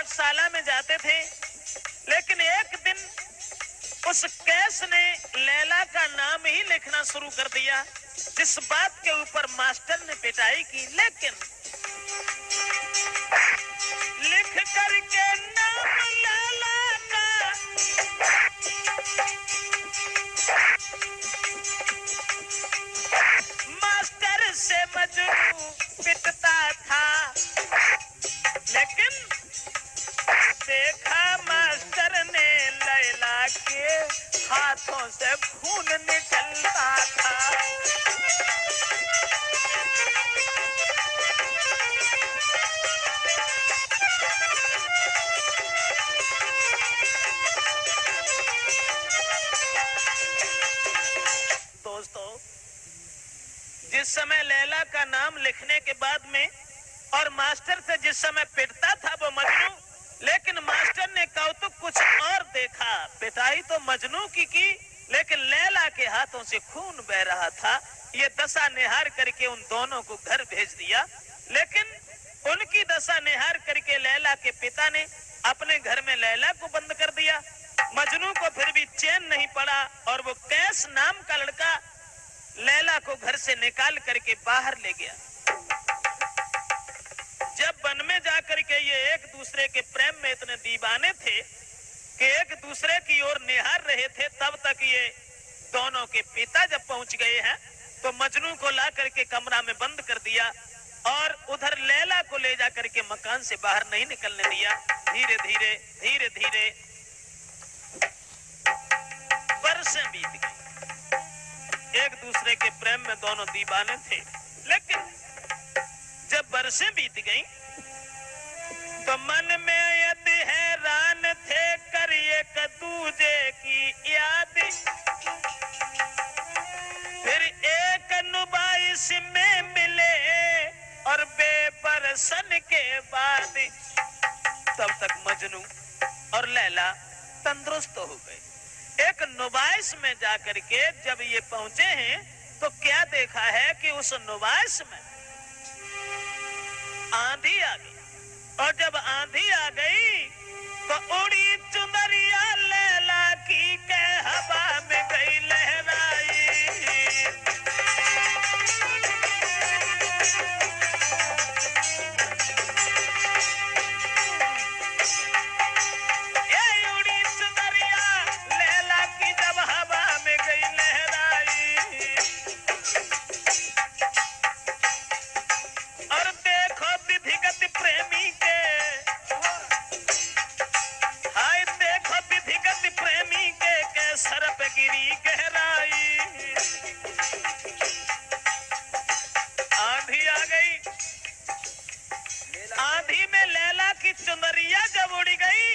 पाठशाला में जाते थे, लेकिन एक दिन उस कैस ने लैला का नाम ही लिखना शुरू कर दिया, जिस बात के ऊपर मास्टर ने पिटाई की। लेकिन लिख करके नाम लैला का मास्टर से मजनू पिटता था, लेकिन देखा मास्टर ने लैला के हाथों से खून निकलता था। दोस्तों, जिस समय लैला का नाम लिखने के बाद में और मास्टर से जिस समय पिटता था वो मजनू, लेकिन मास्टर ने कौतुक कुछ और देखा। पिटाई तो मजनू की, लेकिन लैला के हाथों से खून बह रहा था। ये दशा निहार करके उन दोनों को घर भेज दिया। लेकिन उनकी दशा निहार करके लैला के पिता ने अपने घर में लैला को बंद कर दिया। मजनू को फिर भी चैन नहीं पड़ा और वो कैस नाम का लड़का लैला को घर से निकाल करके बाहर ले गया। जब वन में जाकर के ये एक दूसरे के प्रेम में इतने दीवाने थे कि एक दूसरे की ओर निहार रहे थे, तब तक ये दोनों के पिता जब पहुंच गए हैं तो मजनू को ला करके कमरा में बंद कर दिया और उधर लैला को ले जा करके मकान से बाहर नहीं निकलने दिया। धीरे धीरे धीरे धीरे वर्षें बीत गई। एक दूसरे के प्रेम में दोनों दीवाने थे, लेकिन जब वर्षें बीत गई तो मन में यदि हैरान थे कर एक दूजे की याद। फिर एक नुबाइश में मिले और बेबरसन के बाद तब तक मजनू और लैला तंदुरुस्त हो गए। एक नुबाइश में जाकर के जब ये पहुंचे हैं तो क्या देखा है कि उस नुबाइश में आंधी आ गई, और जब आंधी आ गई तो उड़ी चुनरिया लैला की के हवा में गई लहराई। ये उड़ी चुनरिया लैला की जब हवा में गई लहराई, और देखो विधिगत प्रेमी के, हाय देखो विधिगत प्रेमी के सर पे गिरी गहराई। आंधी आ गई, आंधी में लैला की चुनरिया जब उड़ी गई,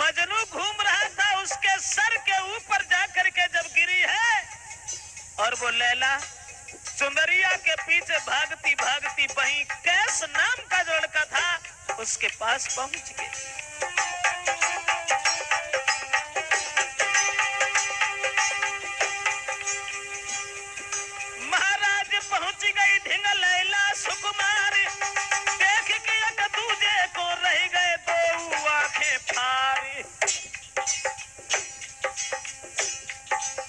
मजनू घूम रहा था, उसके सर के ऊपर जाकर के जब गिरी है और वो लैला चुनरिया के पीछे भागती भागती वहीं कैस नाम का जो लड़का था उसके पास पहुंच गई। महाराज पहुंच गई ढिंग लैला सुकुमार, देख के एक दूजे को रह गए दो आंखें फारी।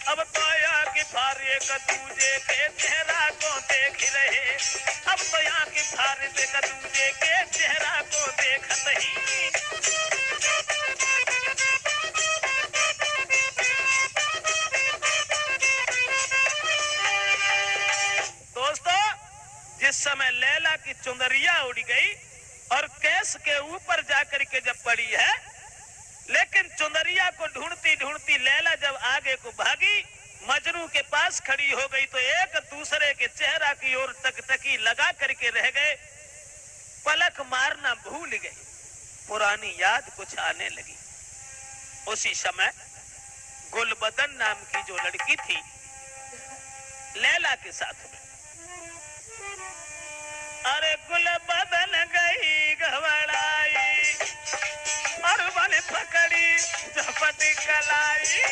अब तो आंखें फारी एक दूजे के चेहरा को देख रहे, अब तो आंखें फारी एक दूजे के चेहरा को देखत ही। दोस्तों, जिस समय लैला की चुनरिया उड़ गई और कैस के ऊपर जाकर के जब पड़ी है, लेकिन चुनरिया को ढूंढती ढूंढती लैला जब आगे को भागी, मजनू के पास खड़ी हो गई तो एक दूसरे के चेहरा की ओर टकटकी लगा करके रह गए। पलक मारना भूल गई, पुरानी याद कुछ आने लगी। उसी समय गुलबदन नाम की जो लड़की थी लैला के साथ में, अरे गुलबदन गई घबराई और बल पकड़ी झपट कलाई।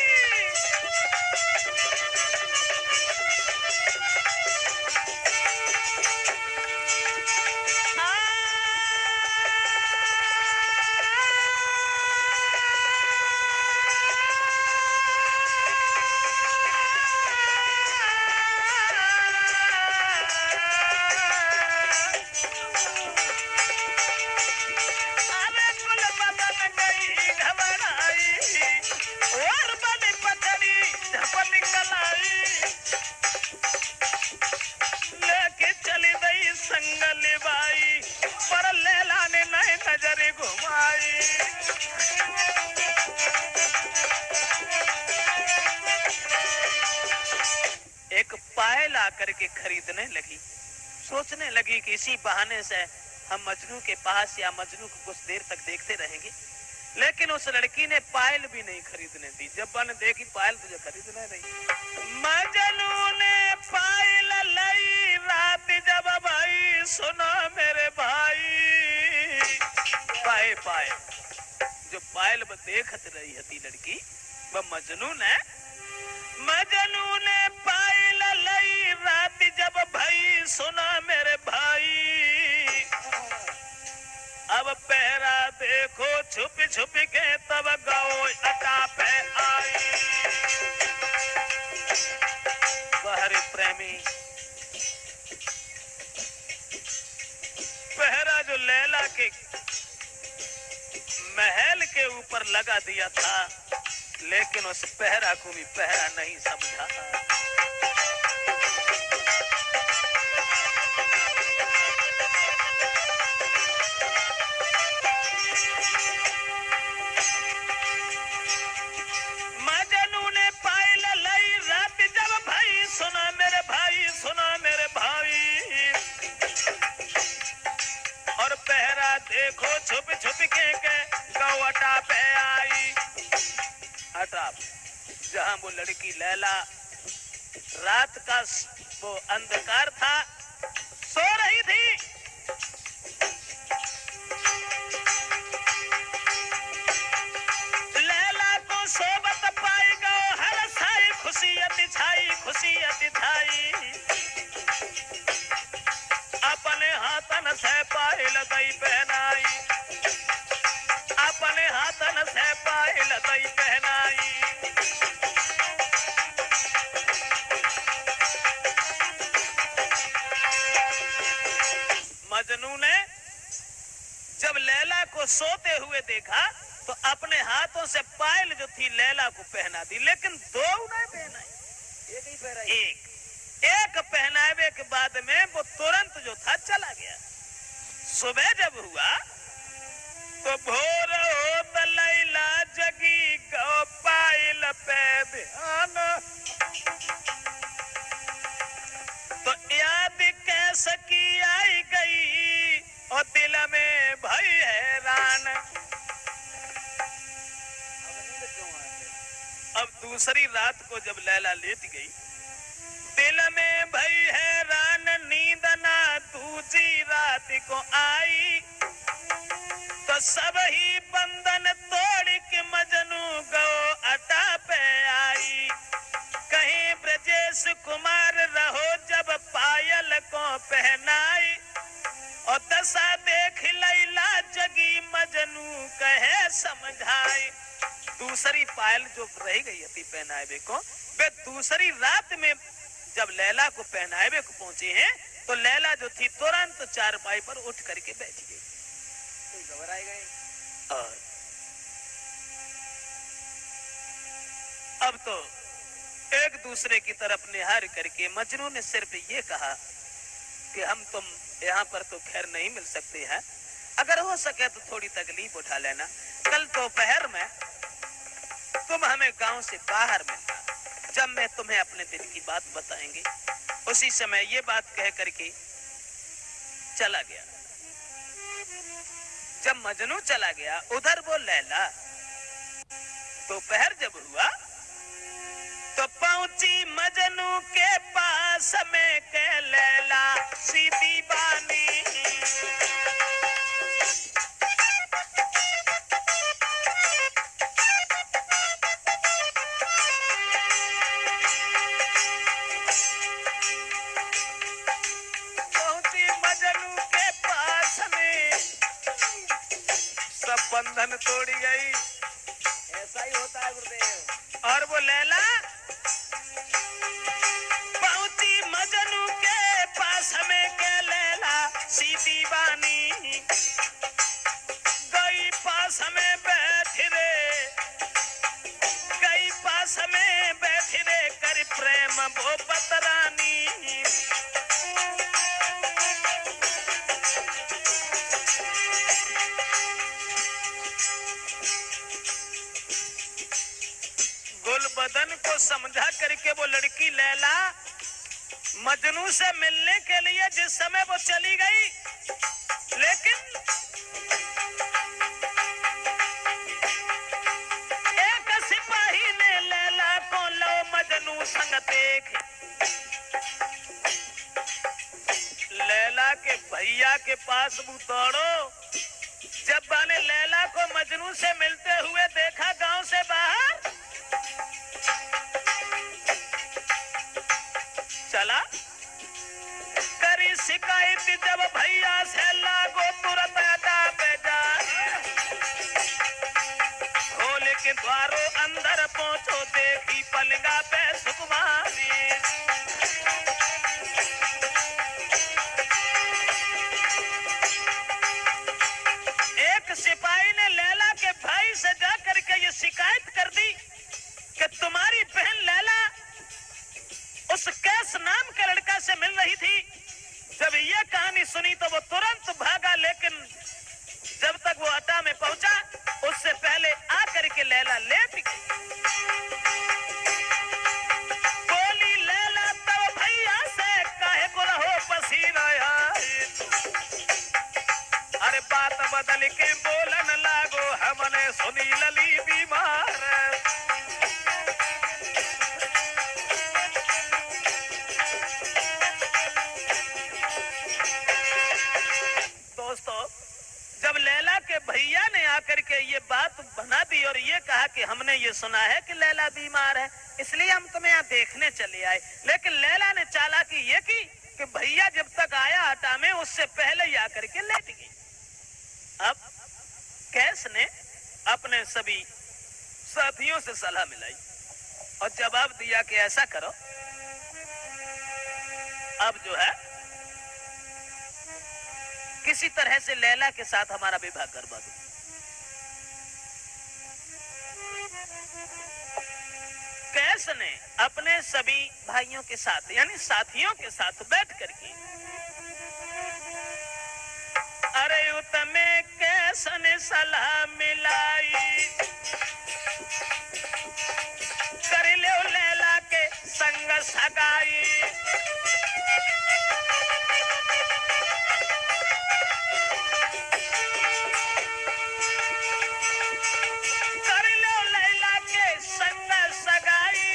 करके खरीदने लगी। सोचने लगी कि इसी बहाने से हम मजनू के पास या मजनू को कुछ देर तक देखते रहेंगे। लेकिन उस लड़की ने पायल भी नहीं खरीदने दी। जब मैंने देखी पायल तुझे खरीदने नहीं। मजनू ने पायल लाई रात जब भाई सुनो मेरे भाई पाए पाए जो पायल देखत रही हती लड़की वह मजनू ने पायल लाई रात जब भाई सुना मेरे भाई। अब पहरा देखो छुप छुप के तब गाओ अटा पे आई। बाहरी प्रेमी पहरा जो लैला के महल के ऊपर लगा दिया था, लेकिन उस पहरा को भी पहरा नहीं समझा। मजनू ने पायल लाई रात जब भाई सुना मेरे भाई सुना मेरे भाई। और पहरा देखो छुप छुप के गौटा पे आई। हटा जहां वो लड़की लैला रात का वो अंधकार था, सो रही थी। लैला को सोबत पाई गो हर साई खुशियत छाई। अपने हाथन से पायल दई पहनाई। अपने हाथन से पायल दई पहनाई। मजनू ने जब लैला को सोते हुए देखा तो अपने हाथों से पायल जो थी लैला को पहना दी, लेकिन दो नहीं पहनाई, एक ही पहनाई। एक पहनावे के बाद में वो तुरंत जो था चला गया। सुबह जब हुआ तो भोर हो लैला जगी गो पायल पे ध्यान। तो याद कैसे की आई गई और दिल में भई हैरान। अब दूसरी रात को जब लैला लेट गई, दिल में भई हैरान नींद ना दूसरी रात को आई। तो सब ही बंधन तोड़ के मजनू गो अटा पे आई। कहीं ब्रजेश कुमार रहो जब पायल को पहनाई। और दशा देख लैला जगी मजनू कहे समझाई। दूसरी पायल जो रह गई थी पहनावे को, वे दूसरी रात में जब लैला को पहनावे को पहुंचे हैं तो लैला जो थी तुरंत चारपाई पर उठ करके बैठ गई। घबराए गए। और अब तो एक दूसरे की तरफ निहार करके मजनू ने सिर्फ ये कहा कि हम तुम यहाँ पर तो खैर नहीं मिल सकते हैं, अगर हो सके तो थोड़ी तकलीफ उठा लेना। कल दोपहर में तुम हमें गांव से बाहर मिलना, जब मैं तुम्हें अपने दिल की बात बताएंगे। उसी समय ये बात कह करके चला गया। जब मजनू चला गया उधर वो लैला दोपहर जब हुआ तो पहुंची मजनू के पास में के लैला सीधी बानी। बंधन तोड़ी गई। ऐसा ही होता है गुरुदेव। और वो लैला पहुंची मजनू के पास में के लैला सीधी बानी। गई पास में बैठ रे कर प्रेम वो बतरानी। बदन को समझा करके वो लड़की लैला मजनू से मिलने के लिए जिस समय वो चली गई, लेकिन एक सिपाही ने लैला को लो मजनू संग देख, लैला के भैया के पास वो दौड़ो। जब ने लैला को मजनू से मिलते हुए देखा गांव से बाहर, चला करी शिकायत जब भैया से लागो तुरंत अदा पे जा, खोल के द्वारों अंदर पहुंचो देखी पलंगा पे सुकुमारी। सिपाही ने लैला के भाई से जाकर के ये शिकायत कर दी कि तुम्हारी बहन लैला उस कैस नाम के लड़का से मिल रही थी। जब ये कहानी सुनी तो वो तुरंत भागा, लेकिन जब तक वो अड्डा में पहुंचा उससे पहले आकर के लैला लेट गई। बोली लैला तब भैया से काहे को रहो पसीना यार, अरे बात बदल के बोलन लागो हमने सुनी लली बीमार। दोस्तों, जब लैला के भैया ने आकर के ये बात बना दी और ये कहा कि हमने ये सुना है कि लैला बीमार है, इसलिए हम तुम्हें यहाँ देखने चले आए, लेकिन लैला ने चालाकी ये की कि भैया जब तक आया हटा में उससे पहले ही आकर के लेट गई। अब कैस ने अपने सभी साथियों से सलाह मिलाई और जवाब दिया कि ऐसा करो, अब जो है किसी तरह से लैला के साथ हमारा विवाह करवा दो। कैस ने अपने सभी भाइयों के साथ यानी साथियों के साथ बैठ करके, अरे उत्तमे कैस ने सलाह मिलाई, कर लो लैला के संग सगाई। कर लो लैला के संग सगाई,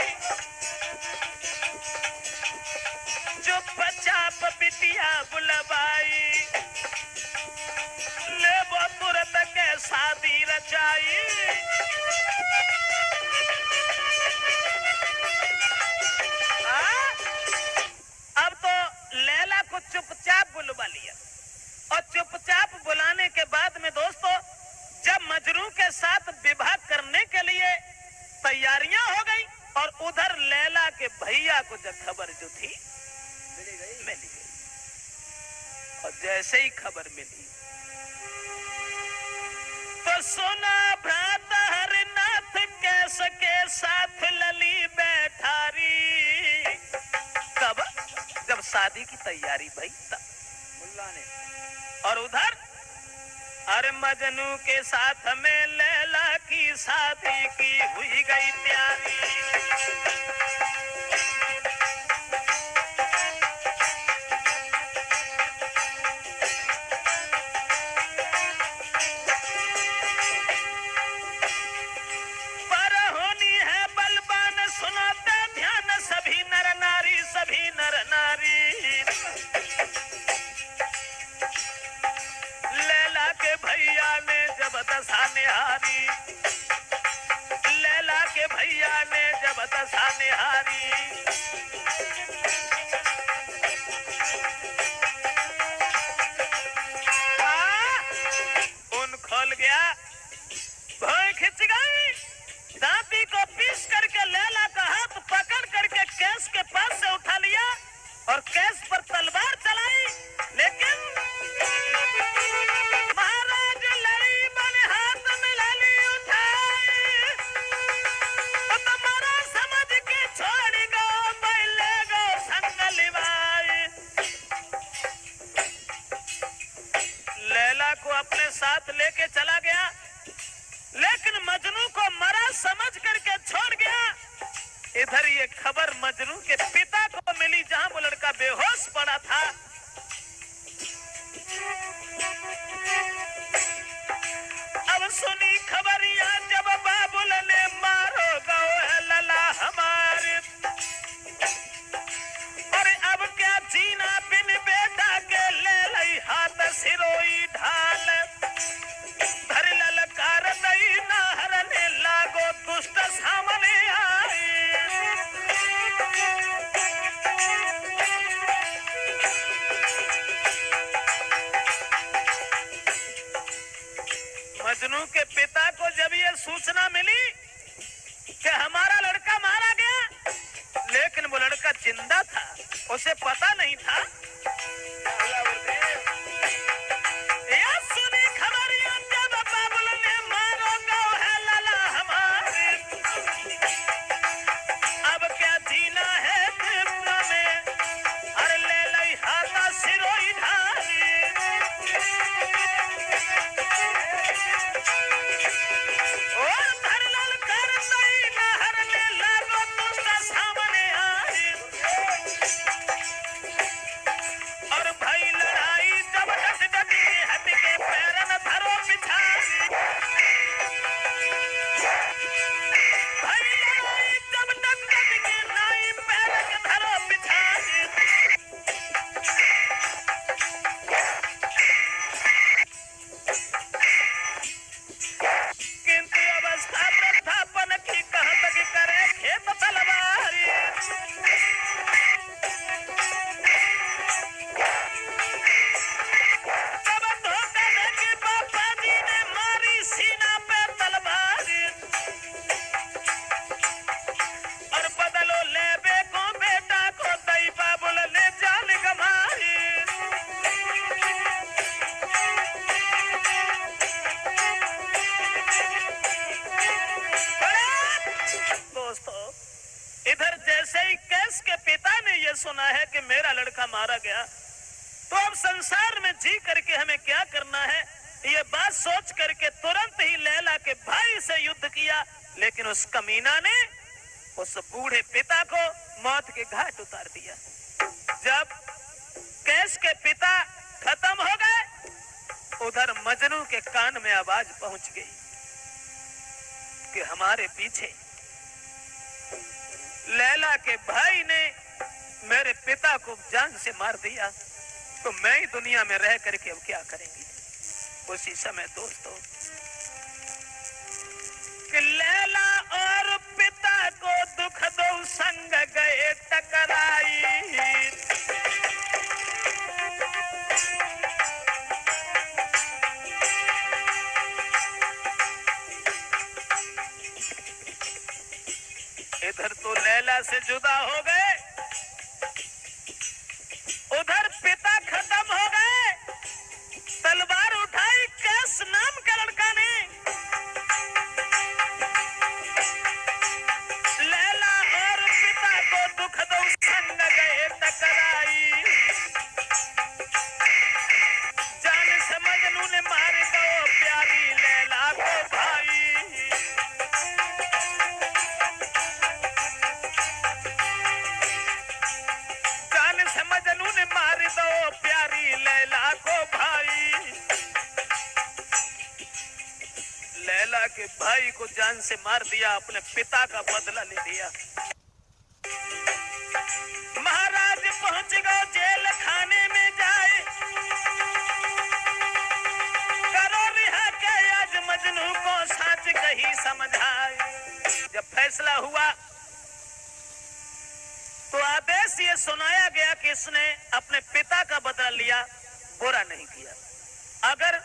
जो पचाप बिटिया बुलवाई, ले वो तुरंत के शादी रचाई। अब तो लैला को चुपचाप बुलवा लिया और चुपचाप बुलाने के बाद में दोस्तों जब मजनू के साथ विवाह करने के लिए तैयारियां हो गई और उधर लैला के भैया को जब खबर जो थी मिल गई और जैसे ही खबर मिली तो सुना भ्राता हरिनाथ कैस के साथ लली बैठारी। कब? जब शादी की तैयारी भई तब मुल्ला ने, और उधर अरे मजनू के साथ में लैला की शादी की हुई गई तैयारी। सभी नर नारी लैला के भैया ने जब दशा निहारी, लैला के भैया ने जब दशा निहारी, उन खोल गया, भौं खिंच गई, दांती को पीस करके लैला का हाथ पकड़ करके कैस के पास से उठा लिया और कैस पर तलवार चलाई, लेकिन महाराज लड़ी बने हाथ मिला ली उठाई, तो तुम्हारा समझ के छोड़ गो पहले गो संगलिवाई। लैला को अपने साथ लेके चला गया, लेकिन मजनू को मरा समझ करके छोड़ गया। इधर ये खबर मजनू के पिता को मिली जहां वो लड़का लड़का बेहोश पड़ा था। अब सुनी खबरिया जब बाबुल ने मारो गो है लला हमारे, अरे अब क्या जीना बिन बेटा के, ले लई हाथ सिरोई ढाल, धर ललकार दई नाहर ने लागो दुष्ट सामने आई। मजनू के पिता को जब ये सूचना मिली कि हमारा लड़का मारा गया, लेकिन वो लड़का जिंदा था, उसे पता नहीं था। या सुनी खबरिया जब बाबुल ने मारो गो है लला हमारे, अब क्या जीना है कृष्ण में, अरे ले लई हाथा सिरोई ढाली, और धर ललकार दई नाहर ने लागो दुष्ट सामने आई। और भाई लड़ाई जब डट डटी हट के पैरन धरो पिछाड़ी, भाई लड़ाई जब डट डट के नाई पैरन धरो पिछाड़ी। किंतु अवस्था वृद्धापन की कहाँ तक करे खेत तलवारी, तब धोखा दे के बापा जी ने मारी सीना पे तलवारी, और बदलो ले बेको बेटा को दई बाबुल ने जान गंवारी। दोस्तों, इधर जैसे ही कैस के पिता ने यह सुना है कि मेरा लड़का मारा गया, तो अब संसार में जी करके हमें क्या करना है, ये बात सोच करके तुरंत ही लैला के भाई से युद्ध किया। लेकिन उस कमीना ने उस बूढ़े पिता को मौत के घाट उतार दिया। जब कैस के पिता खत्म हो गए, उधर मजनू के कान में आवाज पहुंच गई कि हमारे पीछे लैला के भाई ने मेरे पिता को जान से मार दिया, तो मैं ही दुनिया में रह करके अब क्या करेंगी। उसी समय दोस्तों कि लैला और पिता को दुख दो संग गए टकराई, इधर तो लैला से जुदा हो गए, उधर पिता खत्म हो गए। तलवार उठाई कैस नाम के लड़का ने, लैला और पिता को दुख दो संग गए टकराई, जान से मजनू ने मार दो प्यारी लैला को भाई, मजनू ने मार दो प्यारी लैला को भाई। लैला के भाई को जान से मार दिया, अपने पिता का बदला ले लिया। महाराज पहुंच गए जेल खाने में जाए, करो रिहा के आज मजनू को सच कही समझाए। जब फैसला हुआ तो आदेश ये सुनाया गया कि इसने अपने पिता का बदला लिया, बुरा नहीं किया। अगर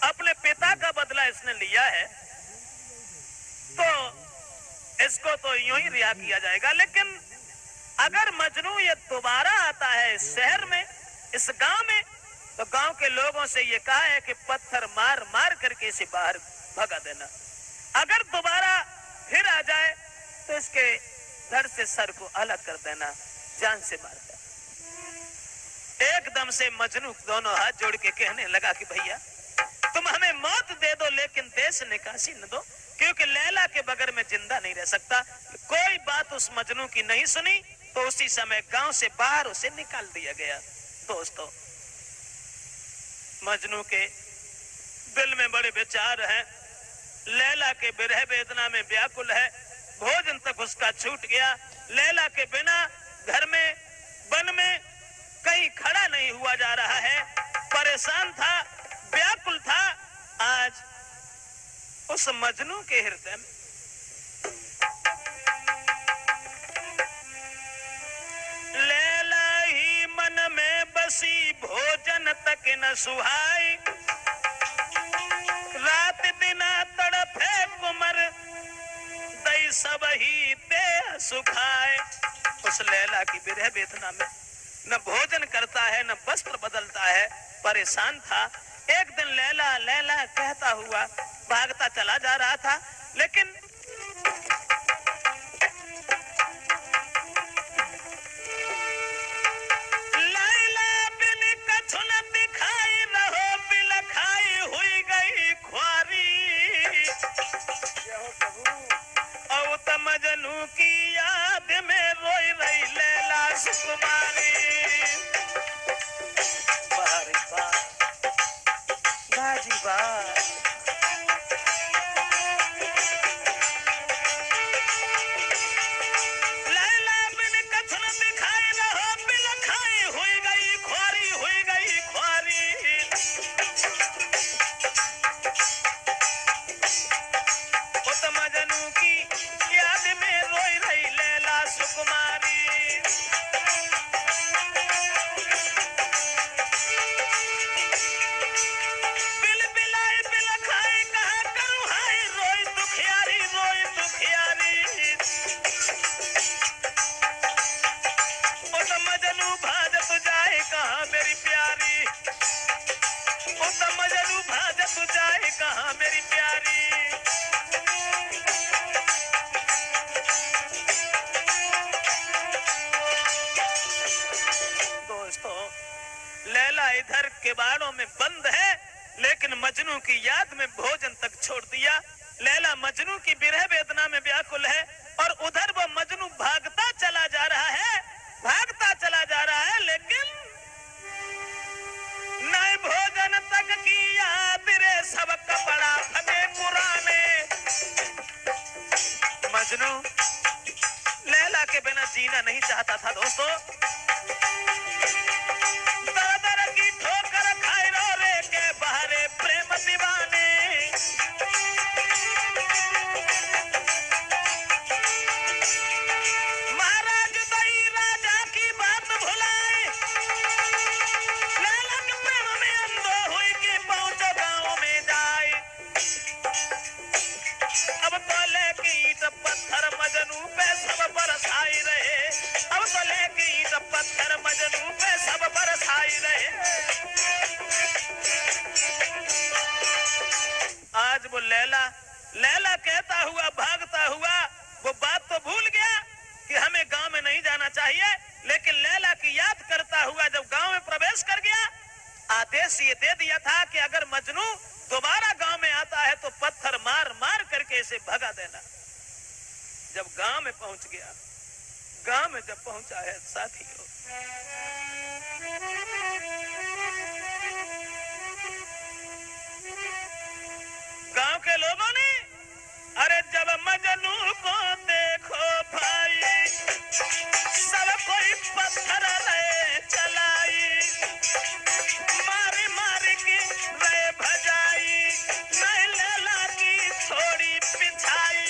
अपने पिता का बदला इसने लिया है तो इसको तो यूं ही रिहा किया जाएगा, लेकिन अगर मजनू ये दोबारा आता है इस शहर में, इस गांव में, तो गांव के लोगों से ये कहा है कि पत्थर मार मार करके इसे बाहर भगा देना। अगर दोबारा फिर आ जाए तो इसके धड़ से सर को अलग कर देना, जान से मार देना। एकदम से मजनू दोनों हाथ जोड़ के कहने लगा कि भैया तुम हमें मौत दे दो, लेकिन देश निकासी न दो, क्योंकि लैला के बगैर मैं जिंदा नहीं रह सकता। कोई बात उस मजनू की नहीं सुनी, तो उसी समय गांव से बाहर उसे निकाल दिया गया। दोस्तों, मजनू के दिल में बड़े विचार हैं, लैला के विरह वेदना में व्याकुल है, भोजन तक उसका छूट गया। लैला के बिना घर में वन में कहीं खड़ा नहीं हुआ जा रहा है, परेशान था, व्याकुल था। आज उस मजनू के हृदय में लैला ही मन में बसी, भोजन तक न सुहाई, रात दिना तड़फे कुमर, दई सब ही देह सुखाए। उस लैला की विरह वेदना में न भोजन करता है, न वस्त्र बदलता है, परेशान था। एक दिन लैला लैला कहता हुआ भागता चला जा रहा था, लेकिन लैला बिन कछुन दिखाई, रहो बिलखाई हुई गई ख्वारी। औत मजनू की याद में रोई रही लैला सुकुमारी। बाजी बा लैला बिन कछुन दिखाई, रहो बिलखाई हुई गई ख्वारी, हुई गई ख्वारी। उत मजनू की याद में रोई रही लैला सुकुमारी। बिल बिलाई बिल खाई, कहा करूं हाय, रोई दुखियारी, रोई दुखियारी। उत मजनू भाजत जाए कहा मेरी प्यारी, उत मजनू भाजत जाए कहा मेरी प्यारी। दोस्तों, लैला इधर किवाड़ों में बंद है, लेकिन मजनू की याद में भोजन तक छोड़ दिया। लैला मजनू की विरह वेदना में व्याकुल है, और उधर वो मजनू भागता चला जा रहा है, भागता चला जा रहा है, लेकिन नए भोजन तक की याद रे, सब कपड़ा फटे पुराने। मजनू लैला के बिना जीना नहीं चाहता था। दोस्तों, दर की ठोकर खाए रो रे के बहारे प्रेम दीवाने। महाराज दई राजा की बात भुलाए, लैला के प्रेम में अंधो हुई कि पहुंचो गांव में जाए। अब तो लेके ईंट पत्थर मजनू पे सब बरसाई रहे, अब तो लेके ईंट पत्थर मजनू पे सब बरसाई रहे। आज वो लैला लैला कहता हुआ भागता हुआ वो बात तो भूल गया कि हमें गांव में नहीं जाना चाहिए, लेकिन लैला की याद करता हुआ जब गांव में प्रवेश कर गया, आदेश ये दे दिया था कि अगर मजनू दोबारा गांव में आता है तो पत्थर मार मार करके इसे भगा देना। जब गांव में पहुंच गया, गांव में जब पहुंचा है साथियों, गांव के लोगों ने, अरे जब मजनू को देखो भाई, सब कोई पत्थर रहे चलाई, मारी मारी की रहे भजाई, नहीं लैला की छोड़ी पिछाई।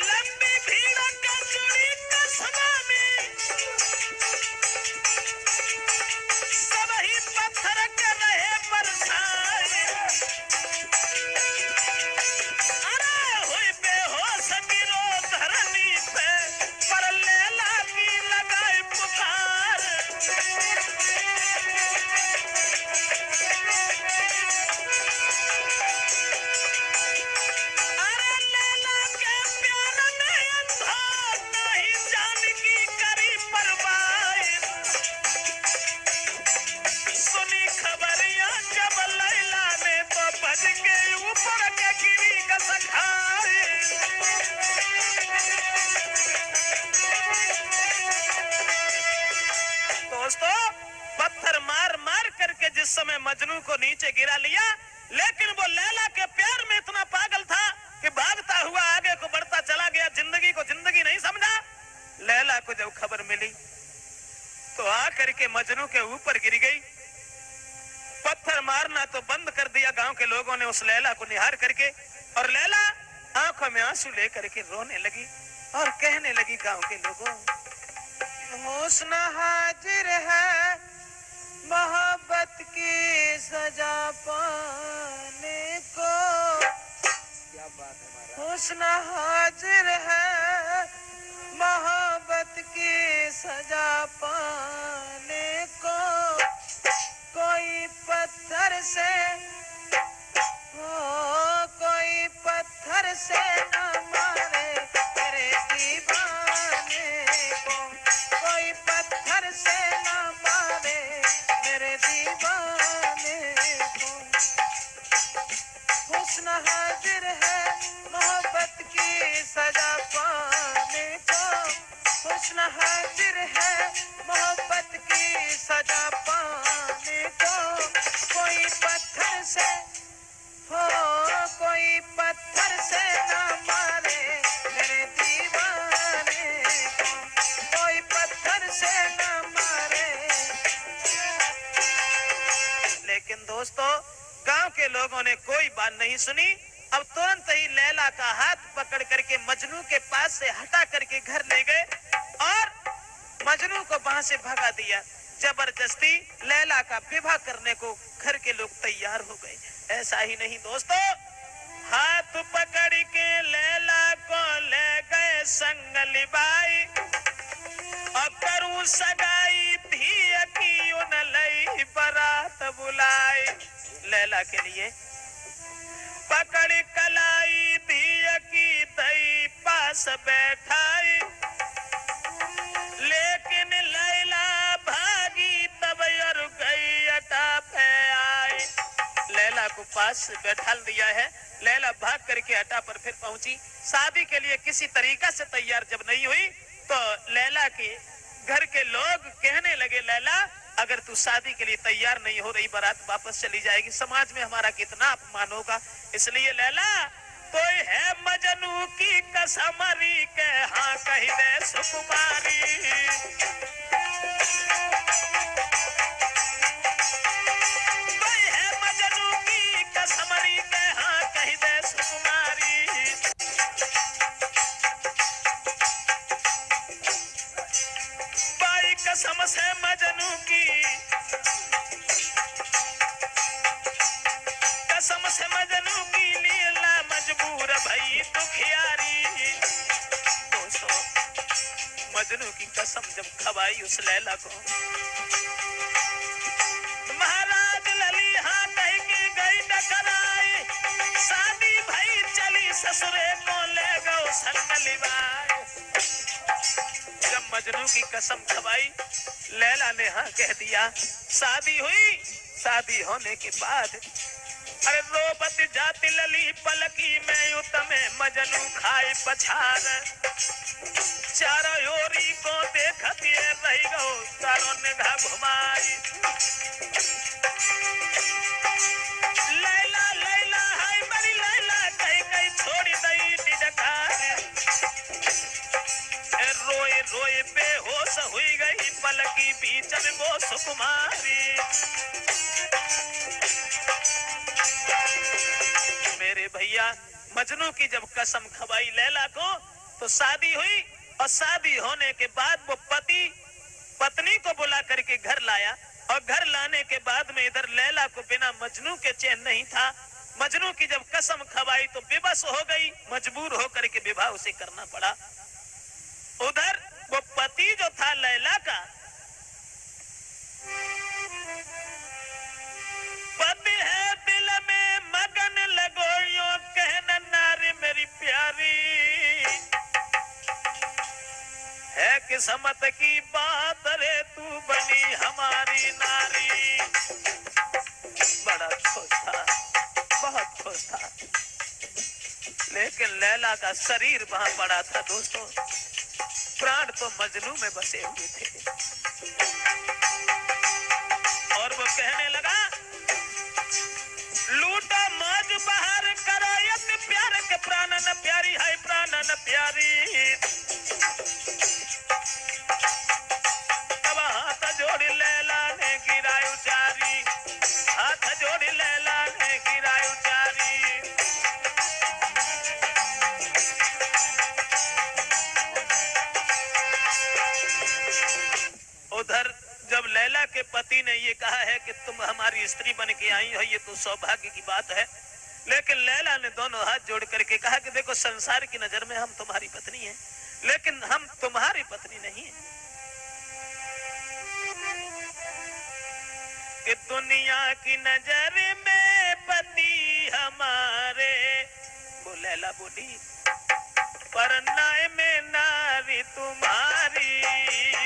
लंबी भीड़ का जुड़ी कस्बा में, सब ही पत्थर के रहे बरसाए। जिस समय मजनू को नीचे गिरा लिया, लेकिन वो लैला के प्यार में इतना पागल था कि भागता हुआ आगे को बढ़ता चला गया, जिंदगी को जिंदगी नहीं समझा। लैला को जब खबर मिली तो आकर के मजनू के ऊपर गिर गई। पत्थर मारना तो बंद कर दिया गांव के लोगों ने उस लैला को निहार करके, और लैला आंखों में आंसू लेकर के रोने लगी और कहने लगी, गांव के लोगों, हुस्न हाजिर है मोहब्बत की सजा पाने को, क्या बात है, हुस्न हाजिर है मोहब्बत की सजा पाने को, कोई पत्थर से कोई पत्थर से न मारे मेरे दीवाने को, कोई पत्थर से न मारे मेरे दीवाने को, हुस्न हाजिर है मोहब्बत की सजा पाने को, हुस्न हाजिर है मोहब्बत की सजा पाने को, कोई पत्थर से कोई पत्थर से न मारे मेरे दीवाने को, कोई पत्थर से न मारे। लेकिन दोस्तों, गांव के लोगों ने कोई बात नहीं सुनी। अब तुरंत ही लैला का हाथ पकड़ करके मजनू के पास से हटा करके घर ले गए और मजनू को वहां से भगा दिया। जबरदस्ती लैला का विवाह करने को घर के लोग तैयार हो गए। ऐसा ही नहीं दोस्तों, हाथ पकड़ के लैला को ले गए संग लिबाई और करू सगाई धी की उन लई बारात बुलाई। लैला के लिए पकड़ कलाई धी की दई पास बैठाई, लेकिन लैला भागी तब और गई अटा पे आई। लैला को पास बैठा दिया है, लैला भाग करके अटा पर फिर पहुंची। शादी के लिए किसी तरीका से तैयार जब नहीं हुई तो लैला के घर के लोग कहने लगे, लैला अगर तू शादी के लिए तैयार नहीं हो रही, बारात वापस चली जाएगी, समाज में हमारा कितना अपमान होगा। इसलिए लैला कोई है मजनू की कसमरी के हाँ कही दे सुकुमारी, कोई है मजनू की कसमरी के हाँ कही दे सुकुमारी। बाई कसम से मजनू की, कसम से मजनू की लीला मजबूर भई दुखियारी। दोस्तों, मजनू की कसम जब खवाई उस लैला को, महाराज लली हाँ कह के गई टकराई, शादी भई चली ससुरे को ले गो संग लिबाई। जब मजनू की कसम खवाई, लैला ने हाँ कह दिया। शादी हुई, शादी होने के बाद अरे रोबत जाति लली पलकी में युत में मजनू खाई पछार, चारों ओरी को देखत ये रही गो चारों निगाह घुमाई। लैला लैला हाय मरी लैला कहीं कहीं छोड़ी दई डिडकार, रोए रोए बेहोश हुई गई पलकी बीच में वो सुकुमारी। मेरे भैया, मजनू की जब कसम खवाई लैला को तो शादी हुई, और शादी होने के बाद वो पति पत्नी को बुला करके घर लाया, और घर लाने के बाद में इधर लैला को बिना मजनू के चैन नहीं था। मजनू की जब कसम खवाई तो बेबस हो गई, मजबूर होकर के विवाह उसे करना पड़ा। उधर वो पति जो था लैला का, पति है दिल में मगन लगो यो कहना नारी मेरी प्यारी, है किस्मत की बात रे तू बनी हमारी नारी। बड़ा खुश था, बहुत खुश था, लेकिन लैला का शरीर वहां पड़ा था। दोस्तों, प्राण तो मजनू में बसे हुए थे, और और वो कहने लगा, लूटा मौज बहार करो यति प्यार के प्राणन प्यारी है प्राणन प्यारी। तब हाथ जोड़ लैला ने गिराई उचारी, हाथ जोड़ लैला ने गिराई उचारी। उधर जब लैला के पति ने ये कहा है कि तुम हमारी स्त्री बन के आई हो, ये तो सौभाग्य की बात है, लेकिन लैला ने दोनों हाथ जोड़ करके कहा कि देखो संसार की नजर में हम तुम्हारी पत्नी हैं, लेकिन हम तुम्हारी पत्नी नहीं है। कि दुनिया की नजर में पति हमारे, वो लैला बोली, पर न्याय में नारी तुम्हारी,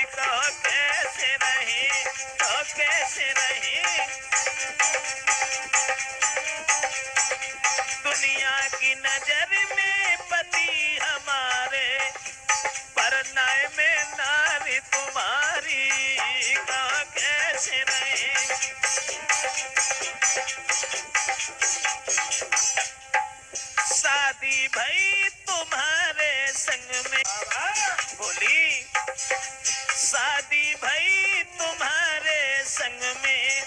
कहो कैसे रही, कहो कैसे रही। दुनिया की नजर में पति हमारे, पर न्याय में नारी तुम्हारी, कहो कैसे रही। शादी भई तुम्हारे संग में, बोली शादी भई तुम्हारे संग में,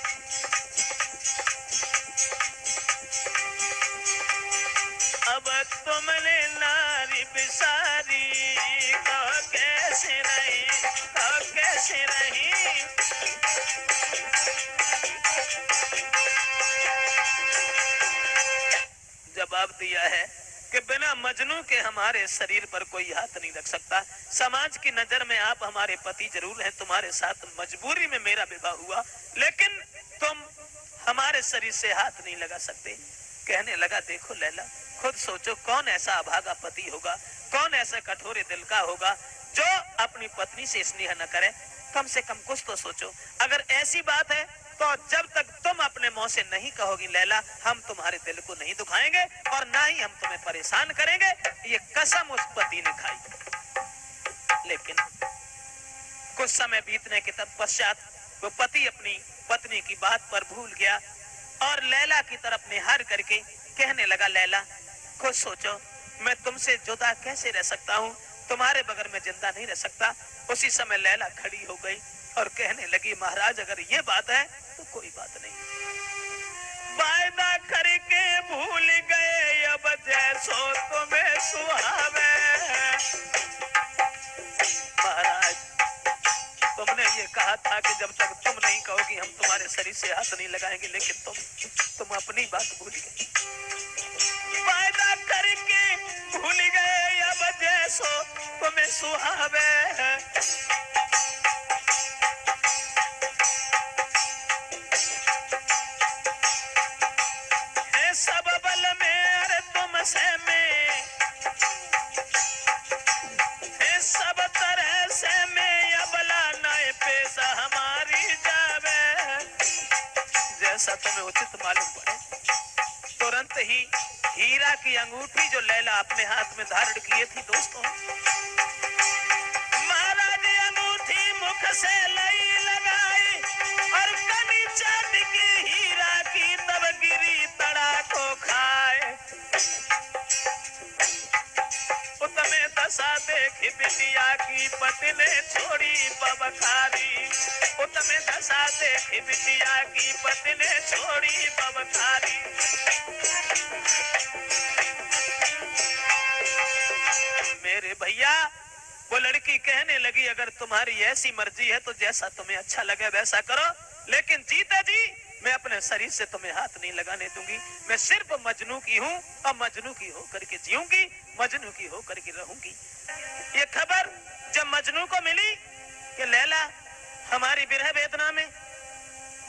अब तुमने नारी बिसारी, कहो कैसे रही, कहो कैसे रही। जवाब दिया है कि बिना मजनू के हमारे शरीर पर कोई हाथ नहीं रख सकता। समाज की नजर में आप हमारे पति जरूर हैं, तुम्हारे साथ मजबूरी में मेरा विवाह हुआ, लेकिन तुम हमारे शरीर से हाथ नहीं लगा सकते। कहने लगा, देखो लैला, खुद सोचो कौन ऐसा अभागा पति होगा, कौन ऐसा कठोरे दिल का होगा जो अपनी पत्नी से स्नेह न करे। कम से कम कुछ तो सोचो। अगर ऐसी बात है तो जब तक तुम अपने मुंह से नहीं कहोगी लैला, हम तुम्हारे दिल को नहीं दुखाएंगे और ना ही हम तुम्हें परेशान करेंगे। ये कसम उस पति ने खाई। लेकिन कुछ समय बीतने के पश्चात वो पति अपनी पत्नी की बात पर भूल गया और लैला की तरफ निहार करके कहने लगा, लैला खुद सोचो, मैं तुमसे जुदा कैसे रह सकता हूँ, तुम्हारे बगैर मैं जिंदा नहीं रह सकता। उसी समय लैला खड़ी हो गई और कहने लगी, महाराज अगर ये बात है तो कोई बात नहीं, वायदा करके भूल गए अब जैसो तुम्हें सुहावे। महाराज तुमने ये कहा था कि जब तक तुम नहीं कहोगी हम तुम्हारे शरीर से हाथ नहीं लगाएंगे, लेकिन तुम अपनी बात भूल गए। वायदा करके भूल गए अब जैसो तुम्हें सुहावे। सब बल में अरे तुमसे में, सब तरह से में अबला नए पेशा हमारी जावे। जैसा तुम्हें उचित मालूम पड़े। तुरंत ही हीरा की अंगूठी जो लैला अपने हाथ में धारण किए थी दोस्तों, महाराज अंगूठी मुख से लई लगाई और कनी चांद की हीरा की तब गिरी तड़ा को खाए। उतमे दशा देख बिटिया की पति ने छोड़ी बबखारी। उतमे दशा देख बिटिया की पति ने छोड़ी बबखारी। मेरे भैया वो लड़की कहने लगी, अगर तुम्हारी ऐसी मर्जी है तो जैसा तुम्हें अच्छा लगे वैसा करो, लेकिन जीते जी मैं अपने शरीर से तुम्हें हाथ नहीं लगाने दूंगी। मैं सिर्फ मजनू की हूँ और मजनू की होकर के जीऊंगी, मजनू की होकर के रहूंगी। ये खबर जब मजनू को मिली कि लैला हमारी विरह वेदना में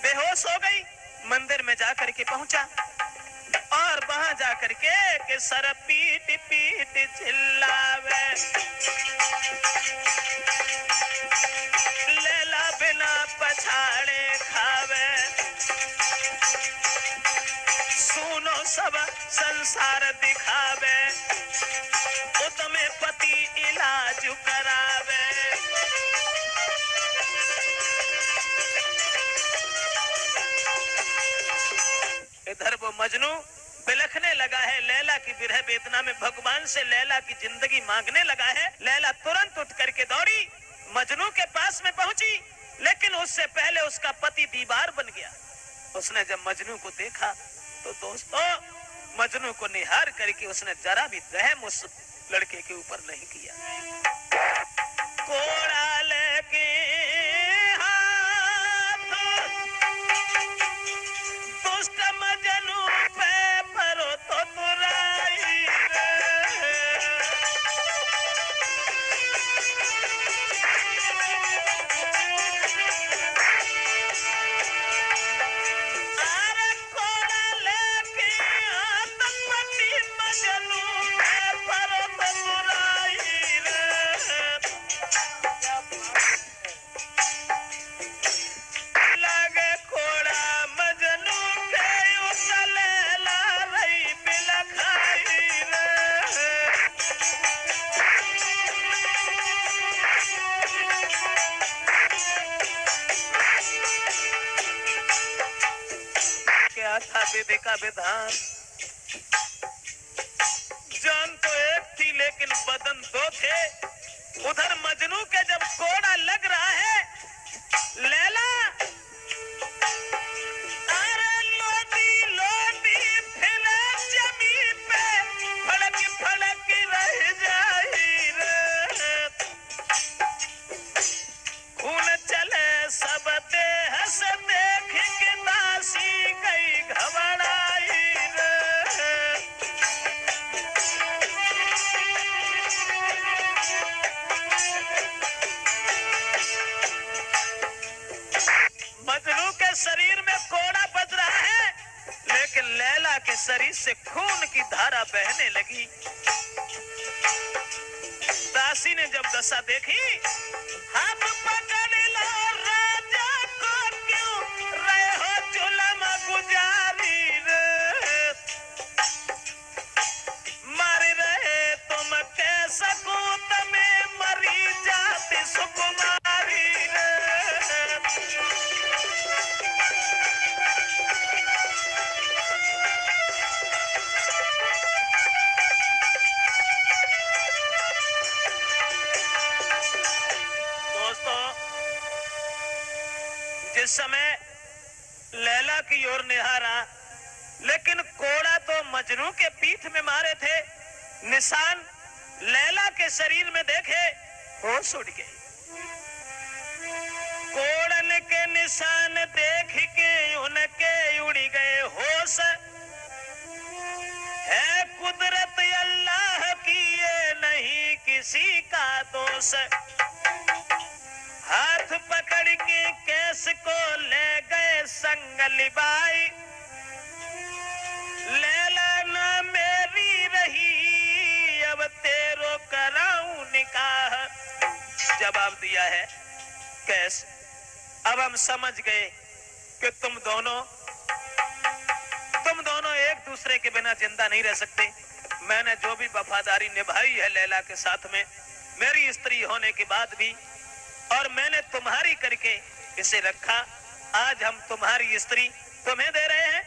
बेहोश हो गई, मंदिर में जाकर के पहुंचा और वहां जाकर के सर पीट पीट चिल्लावे। लैला बिना पछाड़े खावे। सुनो सब संसार दिखावे, तुम्हें पति इलाज करावे। मजनू बिलखने लगा है, लैला की विरह वेदना में भगवान से लैला की जिंदगी मांगने लगा है। लैला तुरंत उठ करके दौड़ी, मजनू के पास में पहुंची, लेकिन उससे पहले उसका पति दीवार बन गया। उसने जब मजनू को देखा तो दोस्तों मजनू को निहार करके उसने जरा भी रहम उस लड़के के ऊपर नहीं किया। कोड़ा लेके हाथ दुष्ट मजनू पे परो तो तुराई अरे कोड़ा लेके हाथ पति मजनू पे परो तो तुराई लगे कोड़ा मजनू के उतलेला रही बिलखाई क्या था विधि का विधान। जान तो एक थी लेकिन बदन दो थे। उधर मजनू के जब कोड़ा लग रहा है, लैला अरे लोटी लोटी फिले जमीन पे फड़क फड़क रह जाई रे। खून चले सब देह से देख के दासी गई घबराई रे। मजनू के शरीर में कोड़ा बज रहा है, लेकिन लैला के शरीर से खून की धारा बहने लगी। दासी ने जब दशा देखी, हाथ पकड़ लो राजा को क्यों रहे हो जुलम गुजारी रे। मर रहे तुम कैसा कूत में मरी जाती सुकुमारी रे। जिस समय लैला की ओर निहारा, लेकिन कोड़ा तो मजनू के पीठ में मारे थे, निशान लैला के शरीर में देखे, होश उड़ गई। कोड़न के निशान देख के उनके उड़ गए होश। है कुदरत अल्लाह की, ये नहीं किसी का दोष। हाथ पकड़ के केस को ले गए संग लिबाई। लैला ना मेरी रही, अब तेरो कराऊं निकाह। जवाब दिया है कैस, अब हम समझ गए कि तुम दोनों एक दूसरे के बिना जिंदा नहीं रह सकते। मैंने जो भी वफादारी निभाई है लैला के साथ में, मेरी स्त्री होने के बाद भी, और मैंने तुम्हारी करके इसे रखा। आज हम तुम्हारी स्त्री तुम्हें दे रहे हैं।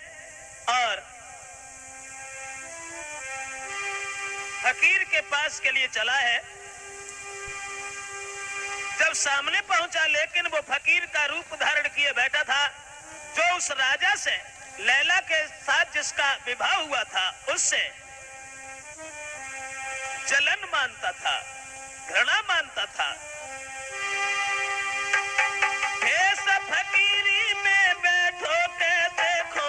और फकीर के पास के लिए चला है। जब सामने पहुंचा, लेकिन वो फकीर का रूप धारण किए बैठा था, जो उस राजा से लैला के साथ जिसका विवाह हुआ था उससे जलन मानता था, घृणा मानता था। फकीरी में बैठो के देखो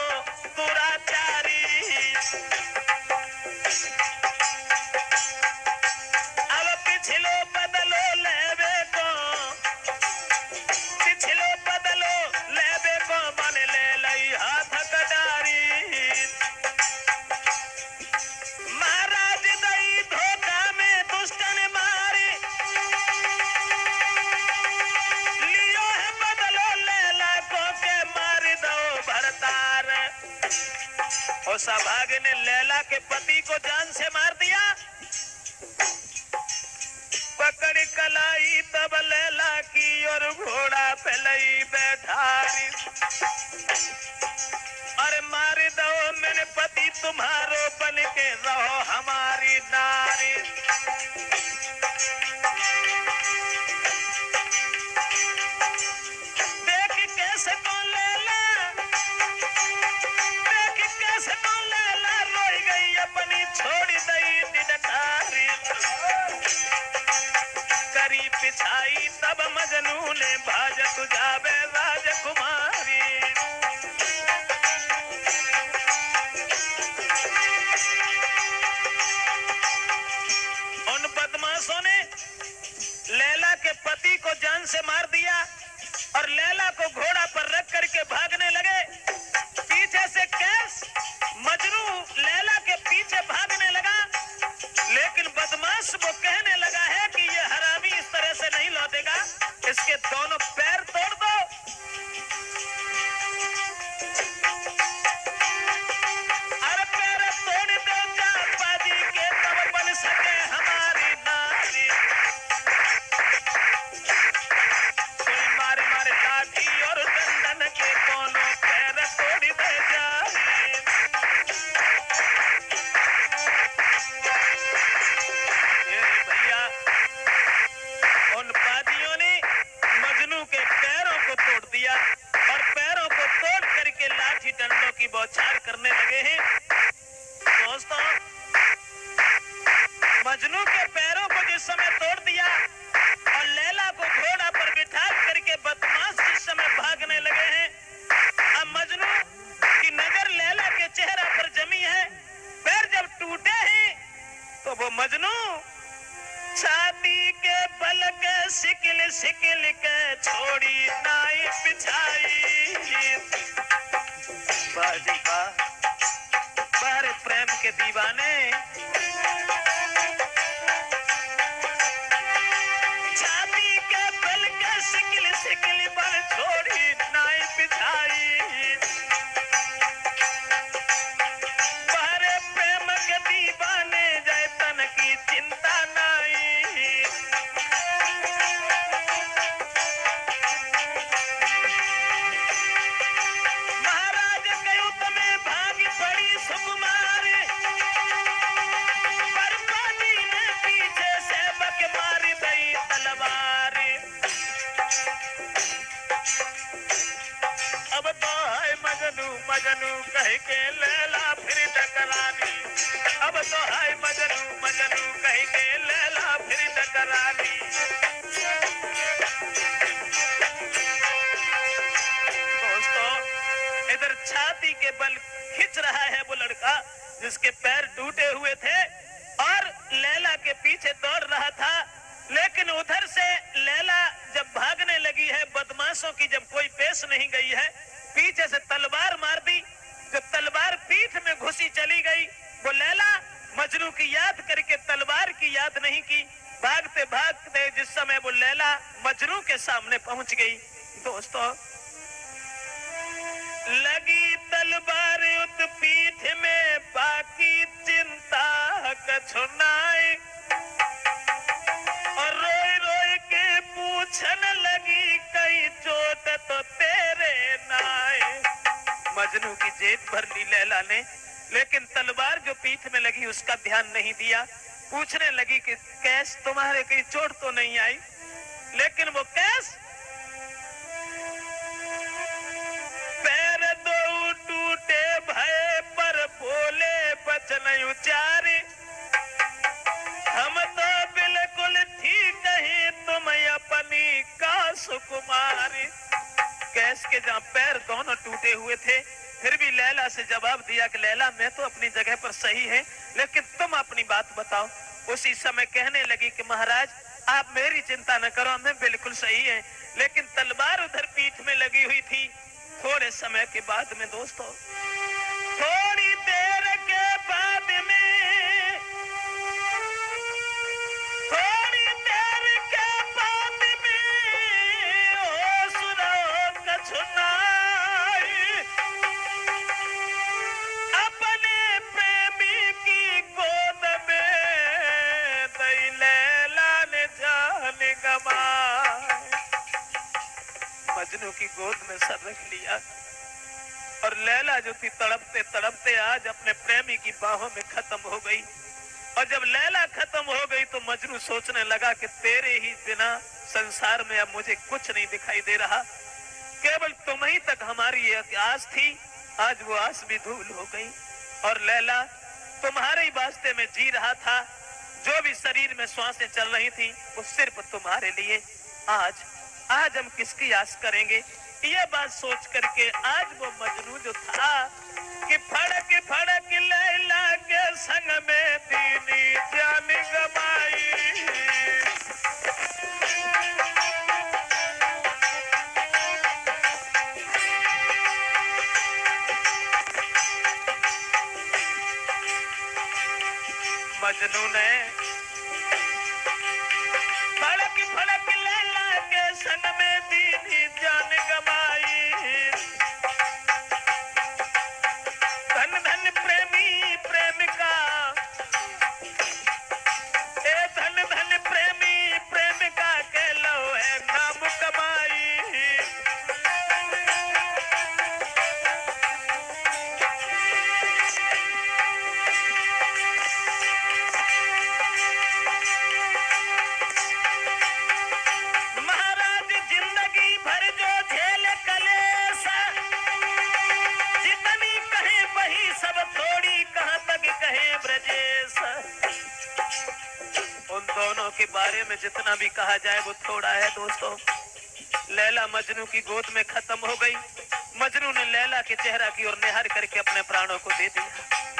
दुराचारी। अब पिछलो बदलो लेवे को, पिछलो बदलो लेवे को, मन ले लई हाथ कटारी। महाराज दई धोखा में दुष्टन मारी, लियो है बदलो लैला को के मार दो भरतार। और सौभाग्य ने लैला के पति को जान से मार दिया। पकड़ कलाई तब लैला की और घोड़ा पे लई बैठारी। अरे मार दो में बन पति तुम्हारो बन के रहो हमारी नारी। देख कैसे को लैला, देख कैसे को लैला रोई गई अपनी छोड़ी दई डिडकारी। करी पिछाई तब मजनू ने भाज तुझावे राजकुमारी। उन बदमाशों ने लैला के पति को जान से मार दिया और लैला को घोड़ा पर रख करके भागने लगे। पीछे से कैस मजनू लैला के पीछे भागने लगा, लेकिन बदमाश वो कहने लगा है कि ये हरामी इस तरह से नहीं लौटेगा, इसके दोनों पैर तोड़ दो। अरे पैर तोड़ दो जापाजी के तब बन सके हमारी नारी। कोई मारे मारे लाठी और दंडन के दोनों पैर तोड़ दे जाए। उन पादियों ने मजनू के पैरों को तोड़ दिया और पैरों को तोड़ करके लाठी डंडों की बौछार करने लगे हैं। दोस्तों, मजनू के पैरों को जिस समय तोड़ दिया और लैला को घोड़ा पर बिठा करके बदमाश जिस समय भागने लगे हैं, अब मजनू की नजर लैला के चेहरा पर जमी है। पैर जब टूटे हैं तो वो मजनू छाती के बल के सिकिल सिकिल के छोड़ी नाई पिछाई। बाजी बा बारे प्रेम के दीवाने, छाती के बल के सिकिल सिकिल बल छोड़ी नाई पिछाई। बारे प्रेम के दीवाने जय तन की चिंता नहीं। महाराज कयो तमें भागी पड़ी सुकुमार, पर पानी ने पीछे से बक मारी दई तलवार। अब तो है मजनू मजनू कह के लैला फिर टकरानी। अब तो है मजनू मजनू कह के लैला फिर टकरानी। दोस्तों, इधर छाती के बल खिंच रहा है वो लड़का जिसके पैर टूटे हुए थे और लैला के पीछे दौड़ रहा था, लेकिन उधर से लैला जब भागने लगी है, बदमाशों की जब कोई पेश नहीं गई है, पीछे से तलवार मार दी। जो तलवार पीठ में घुसी चली गई, वो लैला मजनू की याद करके तलवार की याद नहीं की। भागते भागते जिस समय वो लैला मजनू के सामने पहुंच गई, दोस्तों, लगी तलवार उत पीठ में बाकी चिंता कछुनाई। और रोई रोई के पूछन लगी कई चोट तो तेरे नाए। मजनू की जेब भर ली लैला ने, लेकिन तलवार जो पीठ में लगी उसका ध्यान नहीं दिया। पूछने लगी कि कैस तुम्हारे कहीं चोट तो नहीं आई, लेकिन वो कैस पैर दो टूटे भय पर बोले बचन उचारी। हम तो बिल्कुल ठीक ही तुम अपनी का सुकुमारी। कैस के जहाँ पैर दोनों टूटे हुए थे, फिर भी लैला से जवाब दिया कि लैला मैं तो अपनी जगह पर सही है, लेकिन तुम अपनी बात बताओ। उसी समय कहने लगी कि महाराज आप मेरी चिंता न करो, मैं बिल्कुल सही है, लेकिन तलवार उधर पीठ में लगी हुई थी। थोड़े समय के बाद में दोस्तों, थोड़ी देर के बाद में, थोड़ी देर के बाद में ओ सुनो कछुनाई। अपने प्रेमी की गोद में दई लैला ने जान गंवाई। मजनू की गोद में सर रख लिया और लैला जो थी तड़पते तड़पते आज अपने प्रेमी की बाहों में खत्म हो गई। और जब लैला खत्म हो गई तो मजनू सोचने लगा कि तेरे ही बिना संसार में अब मुझे कुछ नहीं दिखाई दे रहा, केवल तुम ही तक हमारी एक आस थी, आज वो आस भी धूल हो गई। और लैला तुम्हारे ही वास्ते में जी रहा था, जो भी शरीर में श्वासें चल रही थी वो सिर्फ तुम्हारे लिए। आज हम किसकी आस करेंगे? ये बात सोच करके आज वो मजनू जो था कि फड़क फड़क लैला के संग में दीनी जान गमाई। मजनू ने फड़क फड़क लैला के संग में दीनी जान गमाई। धन धन प्रेमी प्रेमिका, ए धन धन प्रेमी प्रेमिका के लो है नाम कमाई। महाराज जिंदगी भर जो झेल कलेसा, जितनी कहे वही सब थोड़ी, कहां तक कहे ब्रजेश। उन दोनों के बारे में जितना भी कहा जाए वो थोड़ा है दोस्तों। लैला मजनू की गोद में खत्म हो गई। मजनू ने लैला के चेहरा की ओर निहार करके अपने प्राणों को दे दिया।